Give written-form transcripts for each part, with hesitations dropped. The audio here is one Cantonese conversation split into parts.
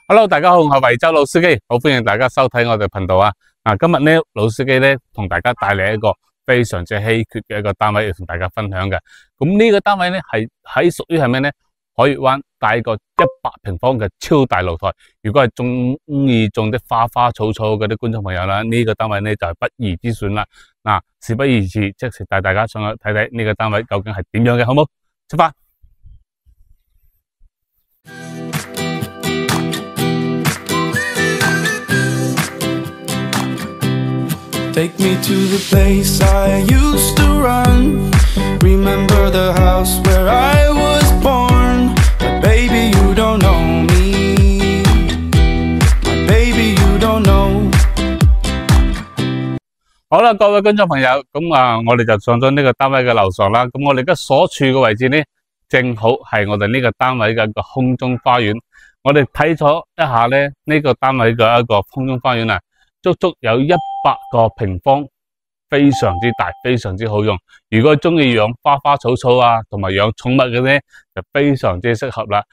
Hello，大家好，我係惠州老司機，好歡迎大家收睇我哋頻道啊！今日呢，老司機呢同大家帶嚟一個非常之稀缺嘅一個單位要同大家分享嘅。咁呢個單位呢係屬於係咩呢？海悅灣帶個100平方嘅超大露台。如果係中意種啲花花草草嗰啲觀眾朋友啦，呢個單位呢就係不二之選啦。事不宜遲，即時帶大家上去睇睇呢個單位究竟係點樣嘅，好冇？出發！ Take me to the place I used to run. Remember the house where I was born. But baby, you don't know me. My baby, you don't know. 好啦，各位觀眾朋友，我哋就上咗呢個單位嘅樓上啦。咁我哋而家所處嘅位置呢，正好係我哋呢個單位嘅一個空中花園。我哋睇咗一下呢，呢個單位嘅一個空中花園啊。 足足有100個平方，非常之大，非常之好用。如果中意養花花草草啊，同埋養寵物嘅呢，就非常之適合啦。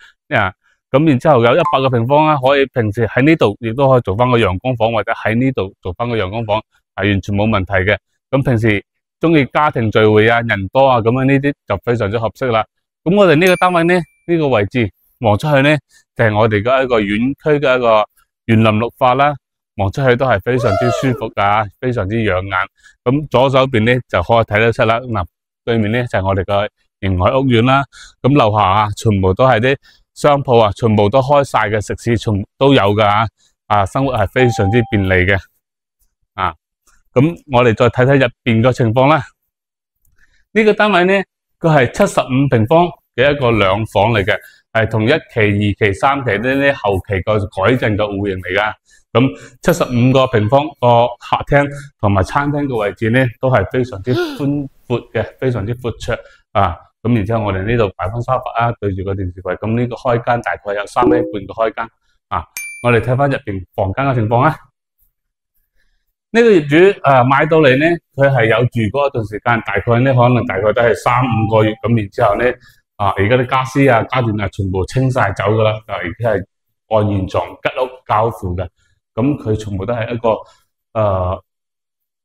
咁然之後有100個平方啦，可以平時喺呢度亦都可以做翻個陽光房，或者喺呢度做翻個陽光房，係完全冇問題嘅。咁平時中意家庭聚會啊、人多啊咁樣呢啲就非常之合適啦。咁我哋呢個單位呢，呢個位置望出去呢，就係我哋嘅一個園區嘅一個園林綠化啦。 望出去都係非常之舒服噶，非常之養眼。咁左手邊咧就可以睇得出啦。對面咧就係我哋嘅迎海屋苑啦。咁樓下啊，全部都係啲商鋪啊，全部都開晒嘅食肆，全部都有噶。生活係非常之便利嘅。咁我哋再睇睇入邊嘅情況啦。呢個單位咧，佢係75平方嘅一個兩房嚟嘅，係同1期、2期、3期呢啲後期個改正嘅戶型嚟噶。 咁75個平方個客廳同埋餐廳嘅位置呢，都係非常之寬闊嘅，非常之闊綽啊！咁然之後我哋呢度擺翻沙發啊，對住個電視櫃，咁呢個開間大概有3米半嘅開間啊！我哋睇翻入邊房間嘅情況啊！呢個業主買到嚟呢，佢係有住嗰一段時間，大概都係3、5個月，咁然之後呢，而家啲家私啊、家電啊，全部清晒走噶啦，而家係按現狀吉屋交付嘅。 咁佢全部都係一個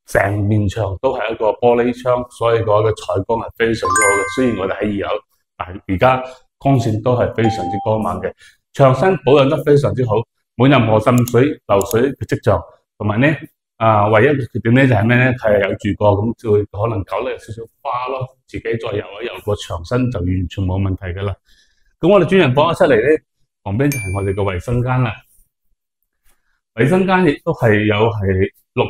成面牆都係一個玻璃窗，所以嗰個採光係非常之好嘅。雖然我哋喺2樓，但係而家光線都係非常之光猛嘅。牆身保養得非常之好，冇任何滲水漏水嘅跡象。同埋呢，唯一嘅缺點咧就係咩咧？係有住過，咁就會可能搞得有少少花咯。自己再油一油個牆身就完全冇問題噶啦。咁我哋專人房一出嚟咧，旁邊就係我哋嘅衛生間啦。 衛生間亦都係有6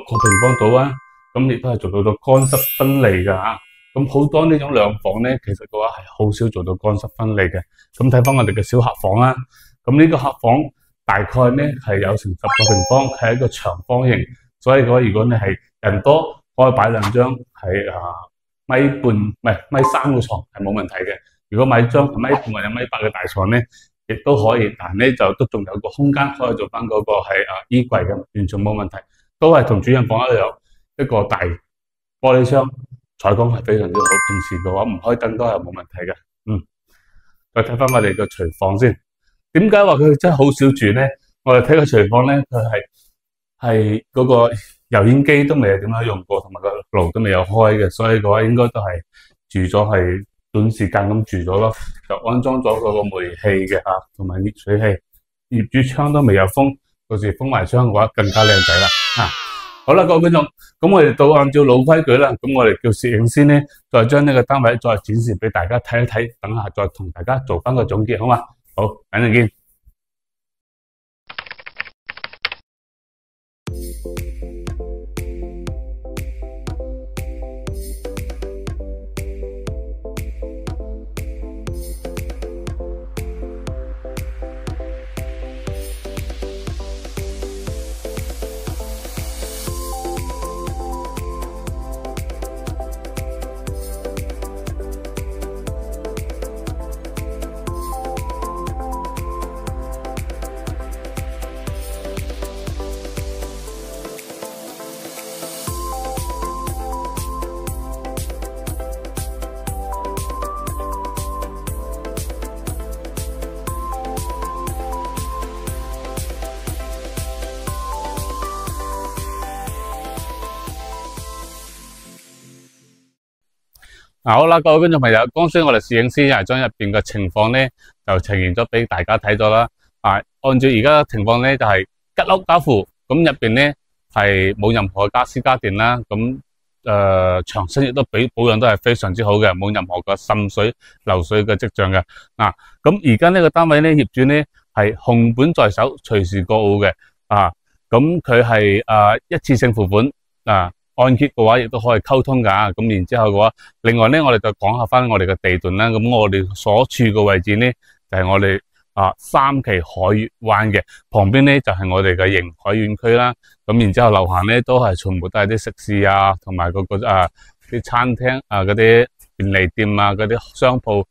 個平方度啊，咁亦都係做到咗乾濕分離噶吓。咁好多呢種兩房咧，其實嘅話係好少做到乾濕分離嘅。咁睇翻我哋嘅小客房啦，咁呢個客房大概咧係有成10個平方，係一個長方形，所以嘅話如果你係人多，可以擺2張係米半唔係米3嘅床係冇問題嘅。如果買張米半或者米8嘅大床咧， 亦都可以，但係咧就都仲有個空間可以做翻嗰個係衣櫃嘅，完全冇問題，都係同主人房一樣，一個大玻璃窗，採光係非常之好。平時嘅話唔開燈都係冇問題嘅。再睇翻我哋個廚房先，點解話佢真係好少住咧？我哋睇個廚房咧，佢係嗰個油煙機都未係點樣用過，同埋個爐都未有開嘅，所以嘅話應該都係住咗係 短時間咁住咗咯，就安裝咗嗰個煤氣嘅同埋熱水器，業主窗都未有封，到時封埋窗嘅話更加靚仔啦。好啦，各位觀眾，咁我哋都按照老規矩啦，咁我哋叫攝影師呢，再將呢個單位再展示俾大家睇一睇，等下再同大家做翻個總結，好嘛？好，等陣見。好啦，各位觀眾朋友，剛才我哋攝影師係將入邊嘅情況咧就呈現咗俾大家睇咗啦。按照而家嘅情況咧就係吉屋家父，咁入邊咧係冇任何家私家電啦，咁牆身亦都保養都係非常之好嘅，冇任何嘅滲水漏水嘅跡象嘅。咁而家呢個單位咧業主咧係紅本在手，隨時過戶嘅。咁佢係一次性付款按揭嘅話亦都可以溝通噶。咁然之後嘅話，另外咧我哋就講下翻我哋嘅地段啦。咁我哋所處嘅位置咧就係我哋三期海悦灣嘅旁邊咧就係我哋嘅迎海園區啦。咁然之後樓下咧都係全部都係啲食肆同埋嗰個啲餐廳嗰啲便利店嗰啲商鋪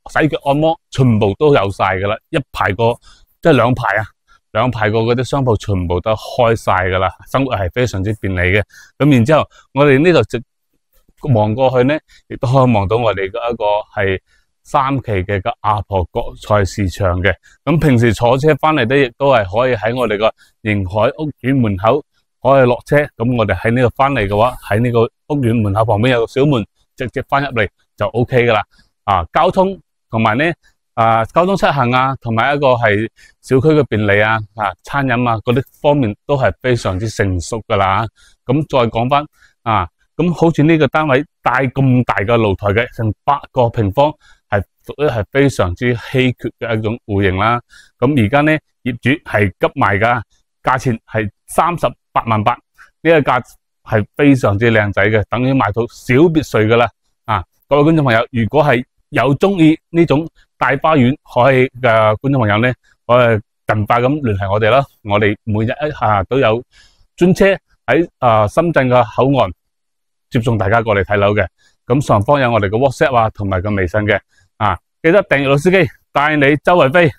洗腳按摩全部都有晒噶啦，一排個即係兩排個嗰啲商鋪全部都開晒噶啦，生活係非常之便利嘅。咁然之後我哋呢度直望過去咧，亦都可以望到我哋嘅一個係3期嘅阿婆國菜市場嘅。咁平時坐車翻嚟咧，亦都係可以喺我哋個迎海屋苑門口可以落車。咁我哋喺呢度翻嚟嘅話，喺呢個屋苑門口旁邊有個小門，直接翻入嚟就 OK 噶啦。交通同埋咧交通出行同埋一個係小區嘅便利餐飲嗰啲方面都係非常之成熟噶啦。咁再講翻咁好似呢個單位帶咁大嘅露台嘅，成8個平方，係屬於係非常之稀缺嘅一種戶型啦。咁而家咧業主係急賣噶，價錢係38萬8，呢個價係非常之靚仔嘅，等於買到小別墅噶啦。各位觀眾朋友，如果係有中意呢種大花園可以嘅觀眾朋友咧，可以盡快咁聯繫我哋啦。我哋每日都有專車喺深圳嘅口岸接送大家過嚟睇樓嘅。咁上方有我哋嘅 WhatsApp同埋個微信嘅。記得訂閱老司機帶你周圍飛。